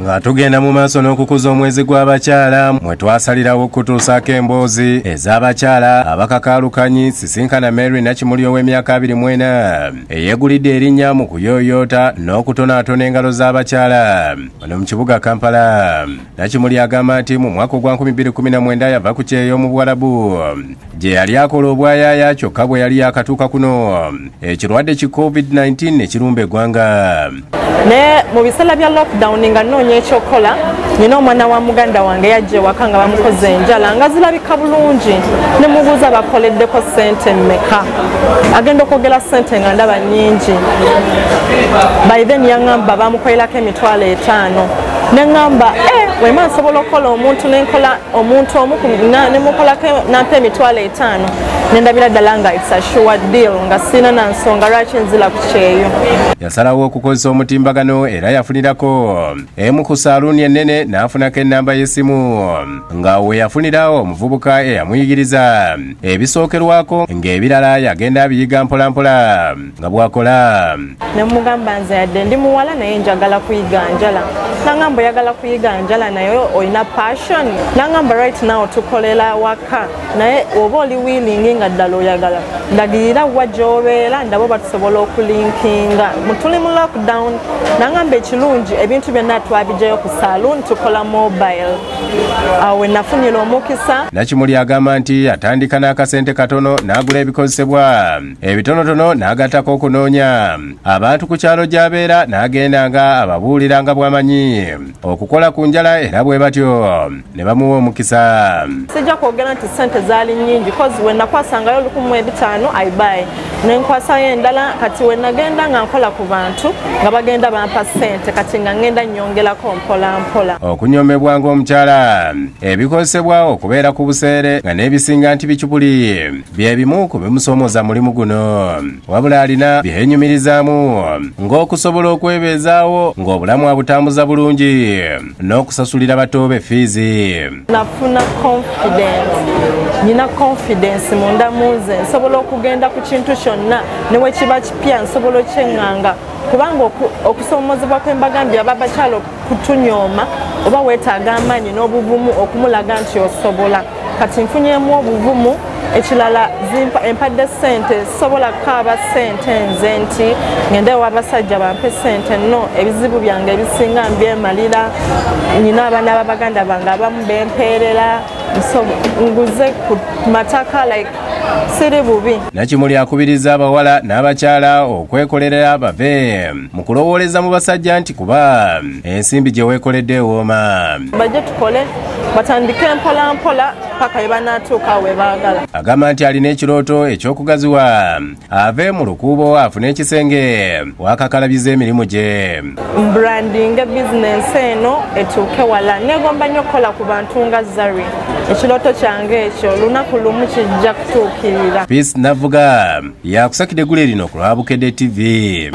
nga tugenda mu maaso n'okukuza omwezi gw'abakyala mwe twasalirawo okutuusaako emboozi ez'abakyala abakakaalukanyi sisinkana Mary Nakimuli ow'emyaka 24 eyeegulidde erinnya MUKUYOYOOTA n'okutonaatona engalo z'abakyala wano mu kibuga Kampala. Nakimuli agamba nti mu mwaka gwa 2019 yava ku kyeyo mu Bwarabu gye yali akola obwayaaya kyokka bwe yali yakatuuka kuno ekirwadde ki COVID-19 ne kirumba eggwanga. Ne mu biseera bya lockdown nga nnoonya ekyokola nina omwana wa muganda wange yajja ewaka nga bamukoze enjala nga zirabika bulungi ne mubuuza bakoleddeko ssente mmeka agenda okwogera ssente nga ndaba nnyingi by then yaŋŋamba bamukolerako $5,000 neŋŋamba wema nsobola okukola omuntu nenkola omuntu omu nemukolako nampa $5,000 nendabira ddala nga it's a sure deal nga sina na nsonga lwaki nzira ku kyeyo. Yasalawo okukozesa omutimbagano era yafunirako emu ku saaluuni ennene n'afunako ennamba y'essimu nga we yafunirawo omuvubuka eyamuyigiriza ebisookerwako ng'ebirala yagenda abiyiga mpolampola nga bw'akola. Ne mugamba nze yadde ndi muwala naye njagala kuyiga njala. Nangamba oyagala kuyiga njala naye oyina passion. Nangamba right now tukolera waka naye oba oli willing nga ddala oyagala ndagirira wa gy'obeera ndabo batusobola okulinkinga mutuli mu lockdown. Nangamba ekirungi ebintu byonna twabigyayo ku saloon tukola mobile awe nafunira omukisa. Nakimuli agamba nti atandika n'akasente katono n'agula ebikozesebwa ebitonotono n'agattako okunoonya abantu ku kyalo gy'abeera n'agenda nga ababuulira nga bw'amanyi okukola ku njala era bwe batyo ne bamuwa omukisa. Sijja kwogera nti ssente zaali nnyingi kozi we nakwasangayo $15,000 ayibaye nenkwasayo endala kati we nagenda nga nkola ku bantu nga bagenda bampa ssente kati nga ngenda nnyongerako mpola mpola. Okunyomebwa ng'omukyala ebikozesebwa okubeera ku buseere nga n'ebisinga nti bicupuli bye bimu ku bimusomooza mulimu guno wabula alina byenyumirizaamu ng'okusobola okwebeezaawo ng'obulamu abutambuza bulungi n'okusasulira batoobe fiizi. Nafuna confidence nina confidence munda muze nsobola okugenda ku kintu kyonna ne bwe kiba kipya nsobola okyeŋŋanga kubanga okusomozebwa kw'embagambye ababakyala kutunyooma oba weetaaga amaanyi n'obuvumu okumulaga nti osobola kati nfunyemu obuvumu ekirala empadde ssente sobola kukaaba ssente nze nti ngende w'abasajja bampe ssente nno ebizibu byange ebisinga mbyemalira nina abaana b'abaganda bange abamu bempeerera nguze ku mataka like siri bubi. Nakimuli akubiriza abawala n'abakyala okwekolerera bave mu kulowooleza mu basajja nti kuba ensimbi gye weekoledde ewooma. Bajje tukole batandike mpola mpola paka we banaatuuka we baagala. Agamba nti alina ekirooto eky'okugaziwa ave mu lukubo afune ekisenge wakakalabiza emirimu gye. Branding bizinensi eno etuuke wala negomba nnyo okukola ku bantu nga Zari. Ekirooto kyange ekyo lunaku lumu kijja kutuukirira. Peace Navuga yakusakidde eggulu erino ku lwa Bukedde TV.